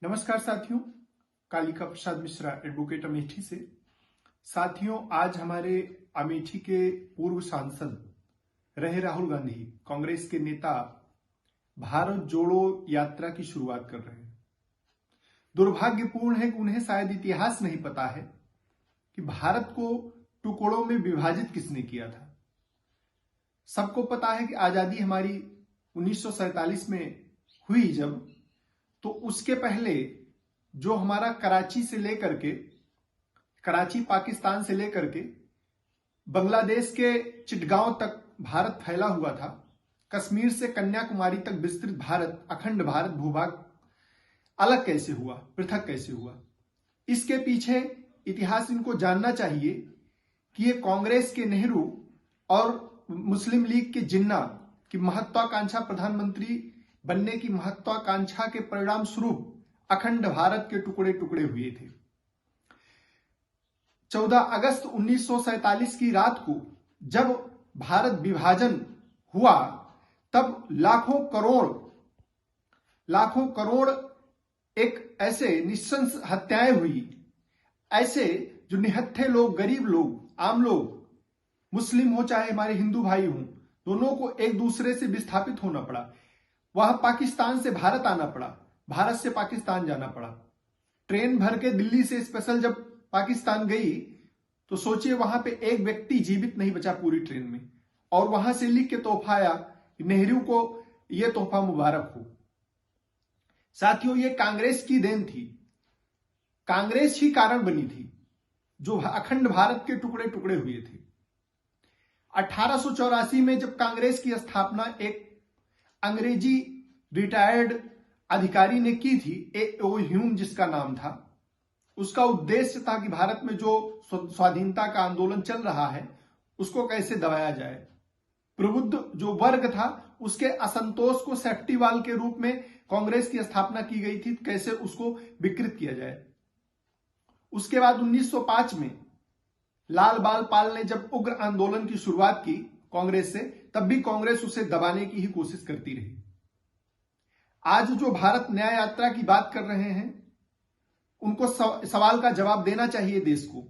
नमस्कार साथियों, कालिका प्रसाद मिश्रा एडवोकेट अमेठी से। साथियों, आज हमारे अमेठी के पूर्व सांसद रहे राहुल गांधी, कांग्रेस के नेता, भारत जोड़ो यात्रा की शुरुआत कर रहे हैं। दुर्भाग्यपूर्ण है कि उन्हें शायद इतिहास नहीं पता है कि भारत को टुकड़ों में विभाजित किसने किया था। सबको पता है कि आजादी हमारी 1947 में हुई जब, तो उसके पहले जो हमारा कराची पाकिस्तान से लेकर के बांग्लादेश के चिटगांव तक भारत फैला हुआ था। कश्मीर से कन्याकुमारी तक विस्तृत भारत, अखंड भारत भूभाग अलग कैसे हुआ, पृथक कैसे हुआ, इसके पीछे इतिहास इनको जानना चाहिए कि ये कांग्रेस के नेहरू और मुस्लिम लीग के जिन्ना की महत्वाकांक्षा, प्रधानमंत्री बनने की महत्वाकांक्षा के परिणाम स्वरूप अखंड भारत के टुकड़े टुकड़े हुए थे। 14 अगस्त 1947 की रात को जब भारत विभाजन हुआ, तब लाखों करोड़ एक ऐसे निशंस हत्याएं हुई। ऐसे जो निहत्थे लोग, गरीब लोग, आम लोग, मुस्लिम हो चाहे हमारे हिंदू भाई हों, दोनों को एक दूसरे से विस्थापित होना पड़ा। वह पाकिस्तान से भारत आना पड़ा, भारत से पाकिस्तान जाना पड़ा। ट्रेन भर के दिल्ली से स्पेशल जब पाकिस्तान गई तो सोचिए वहां पे एक व्यक्ति जीवित नहीं बचा पूरी ट्रेन में, और वहां से लिख के तोहफा आया, नेहरू को यह तोहफा मुबारक हो। साथियों, ये कांग्रेस की देन थी, कांग्रेस ही कारण बनी थी जो अखंड भारत के टुकड़े टुकड़े हुए थे। 1884 में जब कांग्रेस की स्थापना एक अंग्रेजी रिटायर्ड अधिकारी ने की थी, ए.ओ. ह्यूम जिसका नाम था, उसका उद्देश्य था कि भारत में जो स्वाधीनता का आंदोलन चल रहा है उसको कैसे दबाया जाए। प्रबुद्ध जो वर्ग था उसके असंतोष को सेफ्टी वाल के रूप में कांग्रेस की स्थापना की गई थी, कैसे उसको विकृत किया जाए। उसके बाद 1905 में लाल बाल पाल ने जब उग्र आंदोलन की शुरुआत की कांग्रेस से, तब भी कांग्रेस उसे दबाने की ही कोशिश करती रही। आज जो भारत न्याय यात्रा की बात कर रहे हैं, उनको सवाल का जवाब देना चाहिए देश को।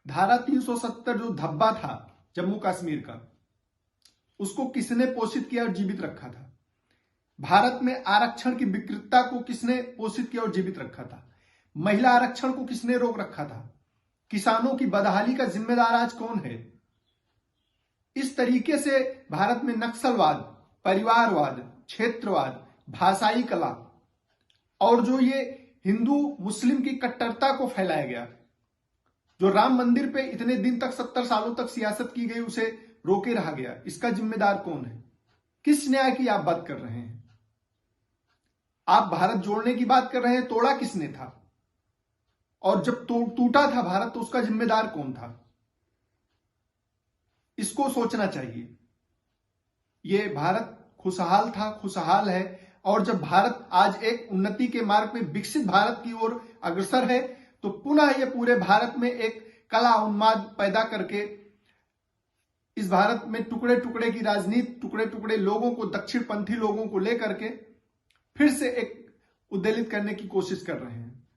धारा 370 जो धब्बा था जम्मू कश्मीर का, उसको किसने पोषित किया और जीवित रखा था? भारत में आरक्षण की विकृतता को किसने पोषित किया और जीवित रखा था? महिला आरक्षण को किसने रोक रखा था? किसानों की बदहाली का जिम्मेदार आज कौन है? इस तरीके से भारत में नक्सलवाद, परिवारवाद, क्षेत्रवाद, भाषाई कला और जो ये हिंदू मुस्लिम की कट्टरता को फैलाया गया, जो राम मंदिर पे इतने दिन तक 70 सालों तक सियासत की गई, उसे रोके रहा गया, इसका जिम्मेदार कौन है? किस न्याय की आप बात कर रहे हैं? आप भारत जोड़ने की बात कर रहे हैं, तोड़ा किसने था? और जब टूटा था भारत तो उसका जिम्मेदार कौन था? इसको सोचना चाहिए। ये भारत खुशहाल था, खुशहाल है, और जब भारत आज एक उन्नति के मार्ग में विकसित भारत की ओर अग्रसर है, तो पुनः ये पूरे भारत में एक कला उन्माद पैदा करके इस भारत में टुकड़े टुकड़े की राजनीति, टुकड़े टुकड़े लोगों को, दक्षिणपंथी लोगों को लेकर के फिर से एक उद्वेलित करने की कोशिश कर रहे हैं,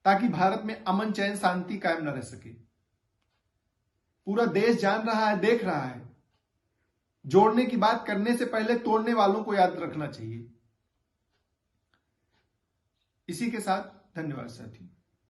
ताकि भारत में अमन, चैन, शांति कायम न रह सके। पूरा देश जान रहा है, देख रहा है। जोड़ने की बात करने से पहले तोड़ने वालों को याद रखना चाहिए। इसी के साथ धन्यवाद साथियों।